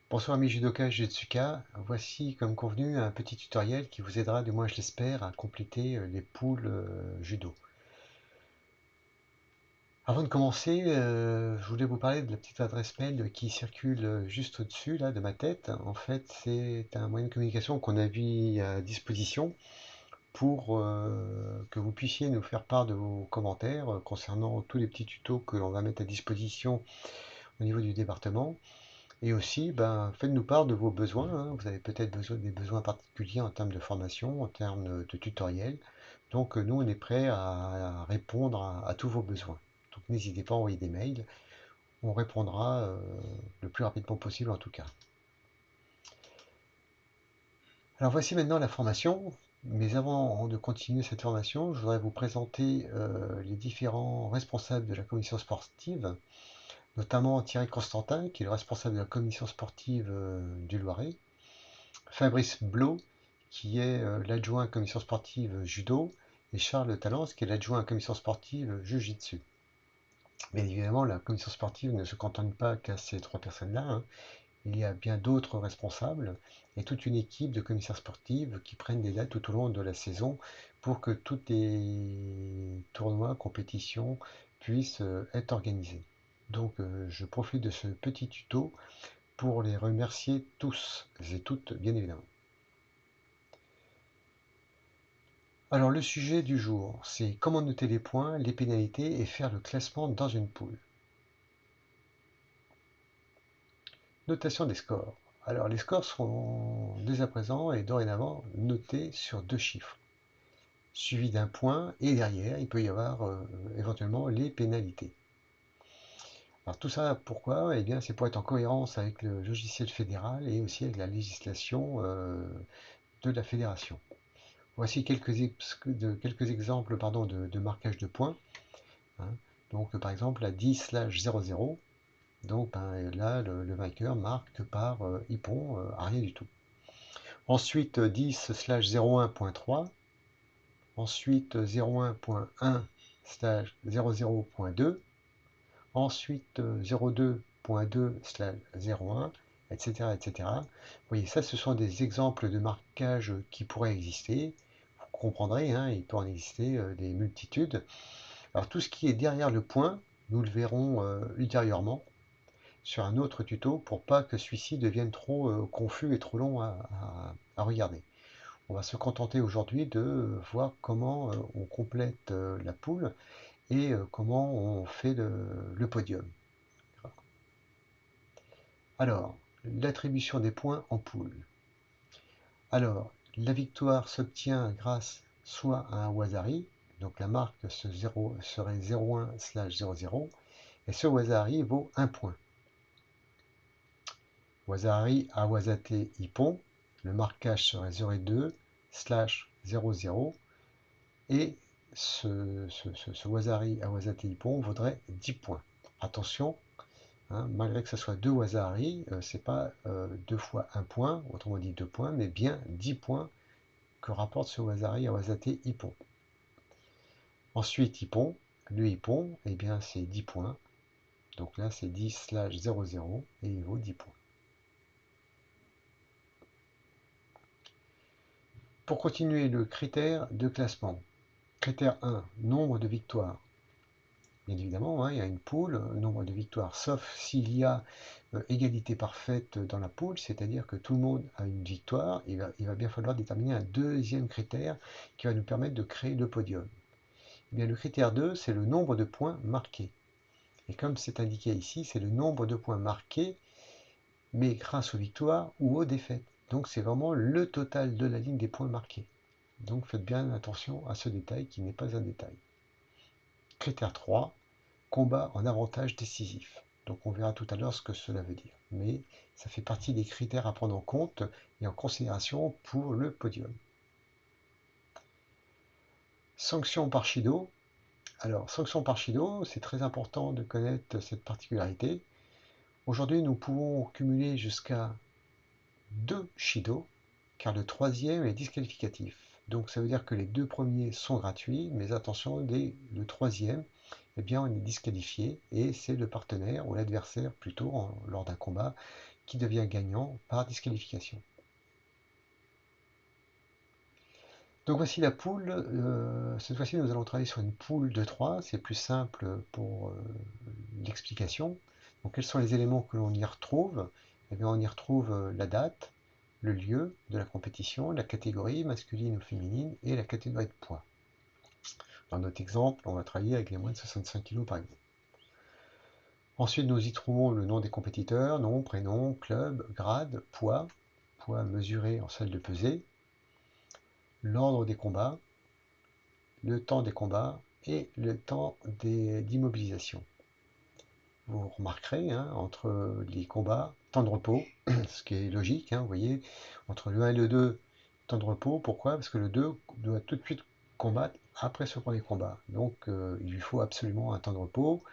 Bonsoir amis judoka et jutsuka, voici comme convenu un petit tutoriel qui vous aidera, du moins je l'espère, à compléter les poules judo. Avant de commencer, je voulais vous parler de la petite adresse mail qui circule juste au-dessus là, de ma tête. En fait, c'est un moyen de communication qu'on a mis à disposition pour que vous puissiez nous faire part de vos commentaires concernant tous les petits tutos que l'on va mettre à disposition au niveau du département. Et aussi, ben, faites-nous part de vos besoins, hein. Vous avez peut-être besoin des besoins particuliers en termes de formation, en termes de tutoriel. Donc, nous, on est prêt à répondre à tous vos besoins. Donc, n'hésitez pas à envoyer des mails. On répondra le plus rapidement possible, en tout cas. Alors, voici maintenant la formation. Mais avant de continuer cette formation, je voudrais vous présenter les différents responsables de la commission sportive, notamment Thierry Constantin, qui est le responsable de la commission sportive du Loiret. Fabrice Blot, qui est l'adjoint à commission sportive judo, et Charles Talence, qui est l'adjoint à commission sportive jiu-jitsu. Mais évidemment, la commission sportive ne se cantonne pas qu'à ces trois personnes-là, hein. Il y a bien d'autres responsables et toute une équipe de commissaires sportifs qui prennent des dates tout au long de la saison pour que tous les tournois, compétitions puissent être organisés. Donc je profite de ce petit tuto pour les remercier tous et toutes, bien évidemment. Alors le sujet du jour, c'est comment noter les points, les pénalités et faire le classement dans une poule. Notation des scores. Alors les scores seront dès à présent et dorénavant notés sur deux chiffres, suivi d'un point, et derrière il peut y avoir éventuellement les pénalités. Alors tout ça pourquoi? Eh bien c'est pour être en cohérence avec le logiciel fédéral et aussi avec la législation de la fédération. Voici quelques exemples de marquage de points, hein. Donc par exemple la 10/00, donc ben, là le vainqueur marque par hippon rien du tout. Ensuite 10/01.3, ensuite 01.1/00.2, ensuite 02.2/01, etc., etc. Vous voyez, ça ce sont des exemples de marquages qui pourraient exister. Vous comprendrez, hein, il peut en exister des multitudes. Alors tout ce qui est derrière le point, nous le verrons ultérieurement sur un autre tuto pour pas que celui-ci devienne trop confus et trop long à regarder. On va se contenter aujourd'hui de voir comment on complète la poule et comment on fait le podium. Alors, l'attribution des points en poule. Alors, la victoire s'obtient grâce soit à un Wazari, donc la marque serait 01/00, et ce Wazari vaut 1 point. Wazari à Wazate Ippon, le marquage serait 02/00, et ce Wazari à Wazate Ippon vaudrait 10 points. Attention, hein, malgré que ce soit deux Wazari, c'est pas 2 fois 1 point, autrement dit 2 points, mais bien 10 points que rapporte ce Wazari à Wazate Ippon. Ensuite, Ippon, le Ippon, eh bien c'est 10 points. Donc là, c'est 10/00 et il vaut 10 points. Pour continuer, le critère de classement. Critère 1, nombre de victoires. Bien évidemment, hein, il y a une poule, nombre de victoires, sauf s'il y a égalité parfaite dans la poule, c'est-à-dire que tout le monde a une victoire, il va bien falloir déterminer un deuxième critère qui va nous permettre de créer le podium. Eh bien, le critère 2, c'est le nombre de points marqués. Et comme c'est indiqué ici, c'est le nombre de points marqués, mais grâce aux victoires ou aux défaites. Donc c'est vraiment le total de la ligne des points marqués. Donc faites bien attention à ce détail qui n'est pas un détail. Critère 3, combat en avantage décisif. Donc on verra tout à l'heure ce que cela veut dire. Mais ça fait partie des critères à prendre en compte et en considération pour le podium. Sanction par Shido. Alors, sanction par Shido, c'est très important de connaître cette particularité. Aujourd'hui, nous pouvons cumuler jusqu'à 2 Shido, car le troisième est disqualificatif. Donc ça veut dire que les deux premiers sont gratuits, mais attention, dès le troisième, eh bien, on est disqualifié et c'est le partenaire ou l'adversaire plutôt lors d'un combat qui devient gagnant par disqualification. Donc voici la poule. Cette fois-ci, nous allons travailler sur une poule de 3. C'est plus simple pour l'explication. Donc quels sont les éléments que l'on y retrouve? Eh bien, on y retrouve la date, le lieu de la compétition, la catégorie masculine ou féminine et la catégorie de poids. Dans notre exemple, on va travailler avec les moins de 65 kg par exemple. Ensuite, nous y trouvons le nom des compétiteurs, nom, prénom, club, grade, poids mesuré en salle de pesée, l'ordre des combats, le temps des combats et le temps d'immobilisation. Vous remarquerez, hein, entre les combats, temps de repos, ce qui est logique, hein, vous voyez, entre le 1 et le 2, temps de repos. Pourquoi? Parce que le 2 doit tout de suite combattre après ce premier combat. Donc il lui faut absolument un temps de repos.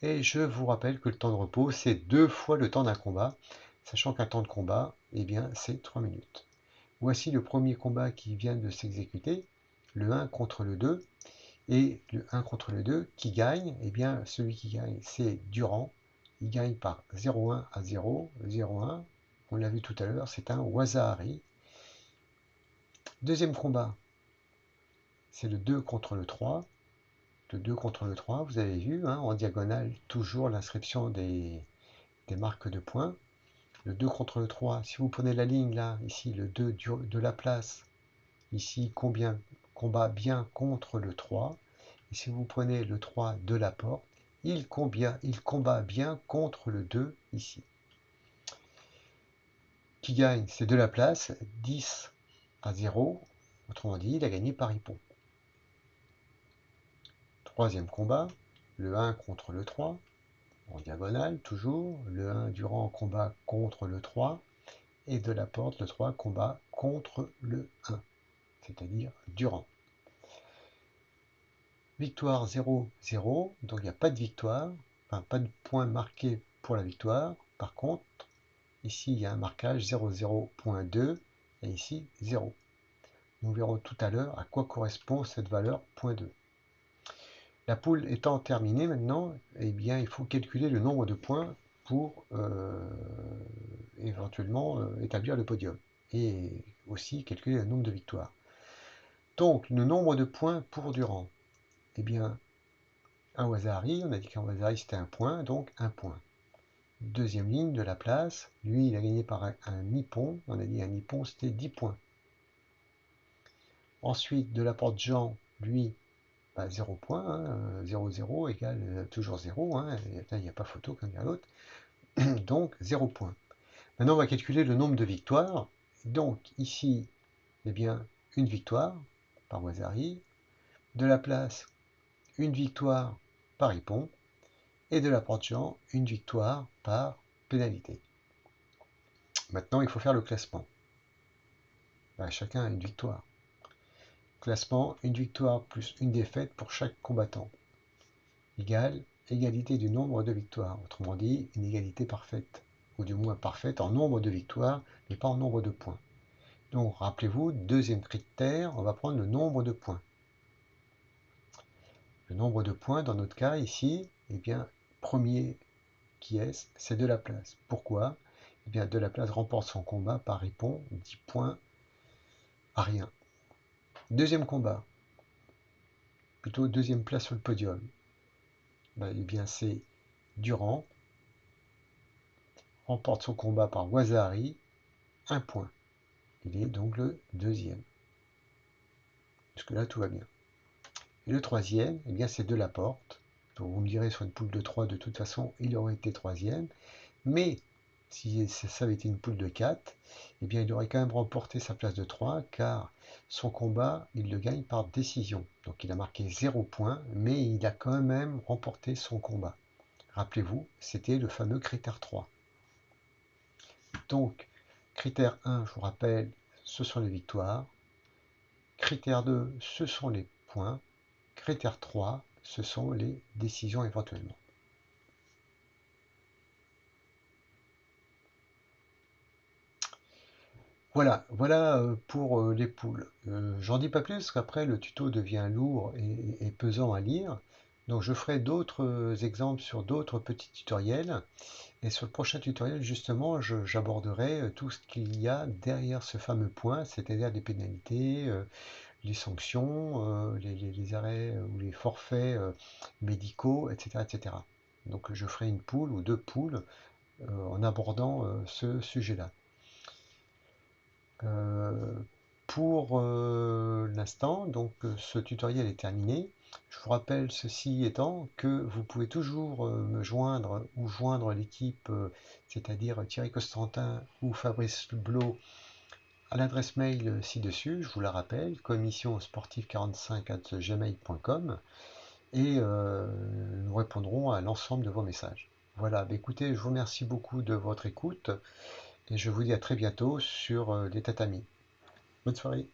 Et je vous rappelle que le temps de repos, c'est 2 fois le temps d'un combat, sachant qu'un temps de combat, eh bien, c'est 3 minutes. Voici le premier combat qui vient de s'exécuter, le 1 contre le 2. Et le 1 contre le 2, qui gagne? Eh bien, celui qui gagne, c'est Durand. Il gagne par 0-1 à 0, 0-1. On l'a vu tout à l'heure, c'est un Wazahari. Deuxième combat, c'est le 2 contre le 3. Le 2 contre le 3, vous avez vu, hein, en diagonale, toujours l'inscription des marques de points. Le 2 contre le 3, si vous prenez la ligne là, ici, le 2 de la place, ici, combat bien contre le 3. Et si vous prenez le 3 de la porte, il combat bien contre le 2 ici. Qui gagne? C'est de la place, 10 à 0. Autrement dit, il a gagné par hippon. Troisième combat, le 1 contre le 3, en diagonale toujours. Le 1 Durand combat contre le 3. Et de la porte, le 3 combat contre le 1, c'est-à-dire Durand. Victoire 0-0, donc il n'y a pas de victoire, enfin pas de point marqué pour la victoire. Par contre, ici il y a un marquage 0,0.2 et ici 0. Nous verrons tout à l'heure à quoi correspond cette valeur 0.2. La poule étant terminée maintenant, eh bien, il faut calculer le nombre de points pour éventuellement établir le podium et aussi calculer le nombre de victoires. Donc le nombre de points pour Durand, eh bien, un Wazahari, on a dit qu'un Wazahari c'était un point, donc un point. Deuxième ligne de la place, lui il a gagné par un nippon, on a dit un nippon c'était 10 points. Ensuite de la porte Jean, lui, 0 points, hein, 0, 0 égale toujours 0, hein, il n'y a pas photo comme dirait l'autre, donc 0 points. Maintenant on va calculer le nombre de victoires, donc ici, eh bien, une victoire par Wazahari, de la place, une victoire par hippon, et de la porte Jean, une victoire par pénalité. Maintenant, il faut faire le classement. Chacun a une victoire. Classement, une victoire plus une défaite pour chaque combattant. Égale égalité du nombre de victoires. Autrement dit, une égalité parfaite. Ou du moins parfaite en nombre de victoires, mais pas en nombre de points. Donc, rappelez-vous, deuxième critère, on va prendre le nombre de points. Le nombre de points, dans notre cas, ici, eh bien, premier qui est, c'est de la place. Pourquoi? Eh bien, de la place remporte son combat par hippon, 10 points à rien. Deuxième combat, plutôt deuxième place sur le podium. Eh bien, c'est Durand, remporte son combat par Wazahari, 1 point. Il est donc le deuxième. Jusque-là, tout va bien. Et le troisième, eh bien, c'est Delaporte. Donc, vous me direz, sur une poule de 3, de toute façon, il aurait été troisième. Mais si ça avait été une poule de 4, eh bien, il aurait quand même remporté sa place de 3, car son combat, il le gagne par décision. Donc il a marqué 0 points, mais il a quand même remporté son combat. Rappelez-vous, c'était le fameux critère 3. Donc, critère 1, je vous rappelle, ce sont les victoires. Critère 2, ce sont les points. Critère 3, ce sont les décisions éventuellement. Voilà pour les poules. J'en dis pas plus, parce qu'après le tuto devient lourd et pesant à lire. Donc je ferai d'autres exemples sur d'autres petits tutoriels. Et sur le prochain tutoriel, justement, j'aborderai tout ce qu'il y a derrière ce fameux point, c'est-à-dire les pénalités, les sanctions, les arrêts ou les forfaits médicaux, etc., etc. Donc je ferai une poule ou deux poules en abordant ce sujet-là. Euh, pour l'instant, donc ce tutoriel est terminé. Je vous rappelle, ceci étant, que vous pouvez toujours me joindre ou joindre l'équipe, c'est-à-dire Thierry Costantin ou Fabrice Blot, à l'adresse mail ci-dessus, je vous la rappelle, commissionsportive45@gmail.com, et nous répondrons à l'ensemble de vos messages. Voilà, bah écoutez, je vous remercie beaucoup de votre écoute et je vous dis à très bientôt sur les tatamis. Bonne soirée.